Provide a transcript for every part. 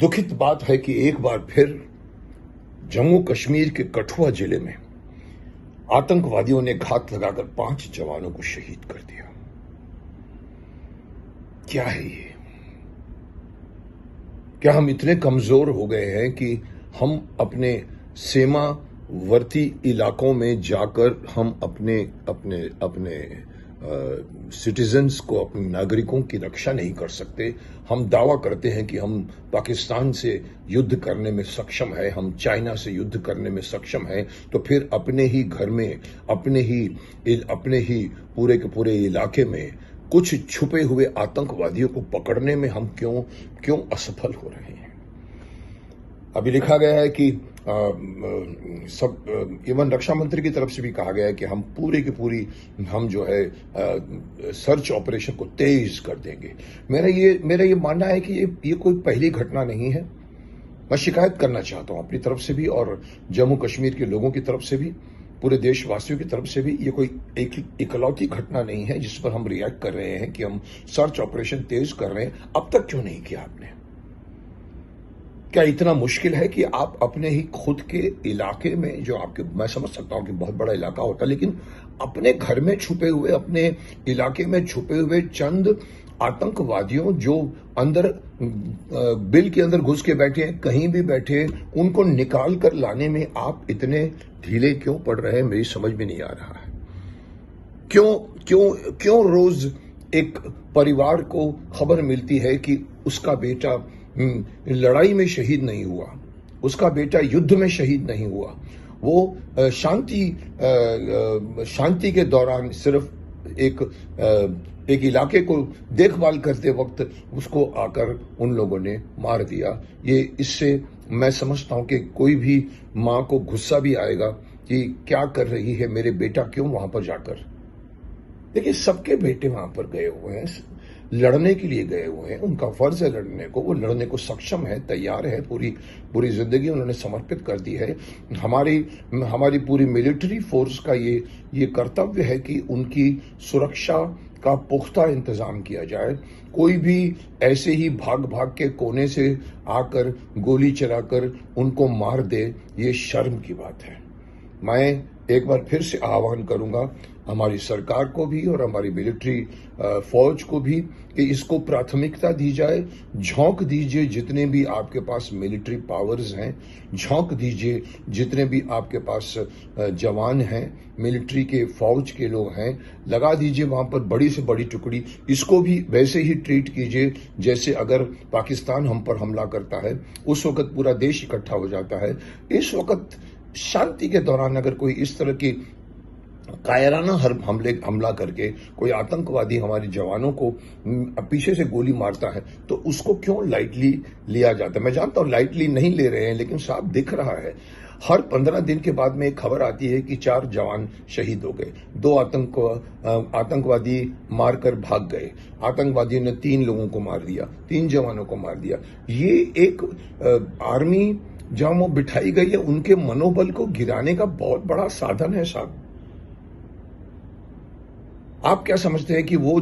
दुखित बात है कि एक बार फिर जम्मू कश्मीर के कठुआ जिले में आतंकवादियों ने घात लगाकर 5 जवानों को शहीद कर दिया। क्या है ये? क्या हम इतने कमजोर हो गए हैं कि हम अपने सीमावर्ती इलाकों में जाकर हम अपने अपने अपने सिटीजन्स को, अपने नागरिकों की रक्षा नहीं कर सकते? हम दावा करते हैं कि हम पाकिस्तान से युद्ध करने में सक्षम है, हम चाइना से युद्ध करने में सक्षम है, तो फिर अपने ही घर में, अपने ही पूरे के पूरे इलाके में कुछ छुपे हुए आतंकवादियों को पकड़ने में हम क्यों असफल हो रहे हैं? अभी लिखा गया है कि इवन रक्षा मंत्री की तरफ से भी कहा गया है कि हम पूरी की पूरी हम जो है सर्च ऑपरेशन को तेज कर देंगे। मेरा ये मानना है कि ये कोई पहली घटना नहीं है। मैं शिकायत करना चाहता हूं अपनी तरफ से भी और जम्मू कश्मीर के लोगों की तरफ से भी, पूरे देशवासियों की तरफ से भी। ये कोई इकलौती घटना नहीं है जिस पर हम रिएक्ट कर रहे हैं कि हम सर्च ऑपरेशन तेज कर रहे हैं। अब तक क्यों नहीं किया आपने? क्या इतना मुश्किल है कि आप अपने ही खुद के इलाके में, जो आपके, मैं समझ सकता हूं कि बहुत बड़ा इलाका होता है, लेकिन अपने घर में छुपे हुए, अपने इलाके में छुपे हुए चंद आतंकवादियों जो अंदर बिल के अंदर घुस के बैठे हैं, कहीं भी बैठे, उनको निकाल कर लाने में आप इतने ढीले क्यों पड़ रहे हैं? मेरी समझ में नहीं आ रहा है। क्यों रोज एक परिवार को खबर मिलती है कि उसका बेटा लड़ाई में शहीद नहीं हुआ, उसका बेटा युद्ध में शहीद नहीं हुआ, वो शांति के दौरान सिर्फ एक इलाके को देखभाल करते वक्त उसको आकर उन लोगों ने मार दिया। इससे मैं समझता हूं कि कोई भी मां को गुस्सा भी आएगा कि क्या कर रही है मेरे बेटा, क्यों वहां पर जाकर। देखिए, सबके बेटे वहां पर गए हुए हैं, लड़ने के लिए गए हुए हैं, उनका फर्ज है लड़ने को, वो लड़ने को सक्षम है, तैयार है, पूरी जिंदगी उन्होंने समर्पित कर दी है। हमारी पूरी मिलिट्री फोर्स का ये कर्तव्य है कि उनकी सुरक्षा का पुख्ता इंतजाम किया जाए। कोई भी ऐसे ही भाग के कोने से आकर गोली चलाकर उनको मार दे, ये शर्म की बात है। मैं एक बार फिर से आह्वान करूंगा हमारी सरकार को भी और हमारी मिलिट्री फौज को भी कि इसको प्राथमिकता दी जाए। झोंक दीजिए जितने भी आपके पास मिलिट्री पावर्स हैं, झोंक दीजिए जितने भी आपके पास जवान हैं, मिलिट्री के फौज के लोग हैं, लगा दीजिए वहां पर बड़ी से बड़ी टुकड़ी। इसको भी वैसे ही ट्रीट कीजिए जैसे अगर पाकिस्तान हम पर हमला करता है उस वक्त पूरा देश इकट्ठा हो जाता है। इस वक्त शांति के दौरान अगर कोई इस तरह की कायराना हमला करके कोई आतंकवादी हमारे जवानों को पीछे से गोली मारता है तो उसको क्यों लाइटली लिया जाता है? मैं जानता हूं लाइटली नहीं ले रहे हैं, लेकिन साफ दिख रहा है। हर 15 दिन के बाद में एक खबर आती है कि 4 जवान शहीद हो गए, 2 आतंकवादी मारकर भाग गए, आतंकवादियों ने 3 लोगों को मार दिया, 3 जवानों को मार दिया। ये एक आर्मी जहां वो बिठाई गई है, उनके मनोबल को गिराने का बहुत बड़ा साधन है साहब। आप क्या समझते हैं कि वो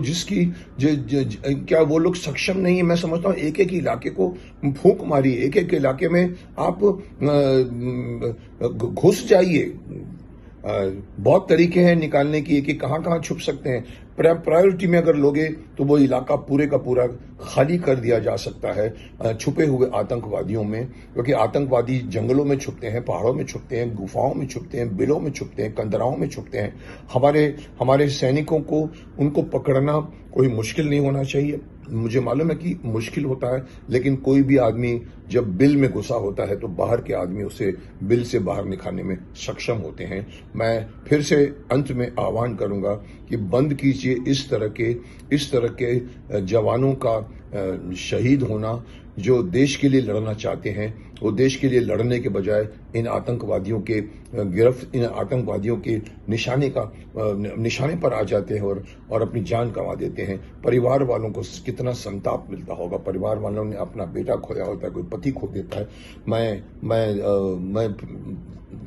क्या वो लोग सक्षम नहीं है? मैं समझता हूं एक इलाके को फूंक मारिए, एक इलाके में आप घुस जाइए। बहुत तरीके हैं निकालने की कि कहां छुप सकते हैं। प्रायोरिटी में अगर लोगे तो वो इलाका पूरे का पूरा खाली कर दिया जा सकता है छुपे हुए आतंकवादियों में, क्योंकि आतंकवादी जंगलों में छुपते हैं, पहाड़ों में छुपते हैं, गुफाओं में छुपते हैं, बिलों में छुपते हैं, कंदराओं में छुपते हैं। हमारे सैनिकों को उनको पकड़ना कोई मुश्किल नहीं होना चाहिए। मुझे मालूम है कि मुश्किल होता है, लेकिन कोई भी आदमी जब बिल में घुसा होता है तो बाहर के आदमी उसे बिल से बाहर निकालने में सक्षम होते हैं। मैं फिर से अंत में आह्वान करूंगा कि बंद कीजिए इस तरह के जवानों का शहीद होना। जो देश के लिए लड़ना चाहते हैं वो देश के लिए लड़ने के बजाय इन आतंकवादियों के निशाने पर आ जाते हैं और अपनी जान गंवा देते हैं। परिवार वालों को कितना संताप मिलता होगा। परिवार वालों ने अपना बेटा खोया होता है, कोई पति खो देता है। मैं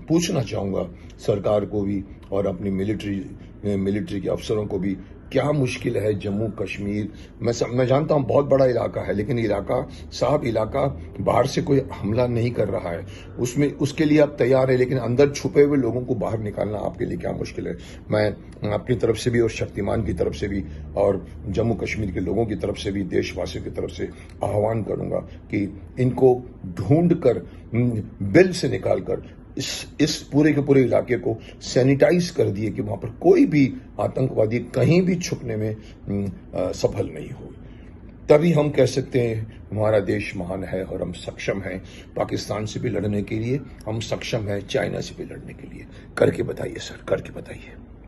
पूछना चाहूंगा सरकार को भी और अपनी मिलिट्री के अफसरों को भी क्या मुश्किल है जम्मू कश्मीर। मैं जानता हूं बहुत बड़ा इलाका है, लेकिन इलाका बाहर से कोई हमला नहीं कर रहा है, उसमें उसके लिए आप तैयार है, लेकिन अंदर छुपे हुए लोगों को बाहर निकालना आपके लिए क्या मुश्किल है। मैं अपनी तरफ से भी और शक्तिमान की तरफ से भी और जम्मू कश्मीर के लोगों की तरफ से भी, देशवासियों की तरफ से आह्वान करूंगा कि इनको ढूंढ कर, बिल से निकाल कर इस पूरे के पूरे इलाके को सैनिटाइज कर दिए कि वहां पर कोई भी आतंकवादी कहीं भी छुपने में सफल नहीं हो। तभी हम कह सकते हैं हमारा देश महान है और हम सक्षम हैं पाकिस्तान से भी लड़ने के लिए, हम सक्षम हैं चाइना से भी लड़ने के लिए। करके बताइए सर, करके बताइए।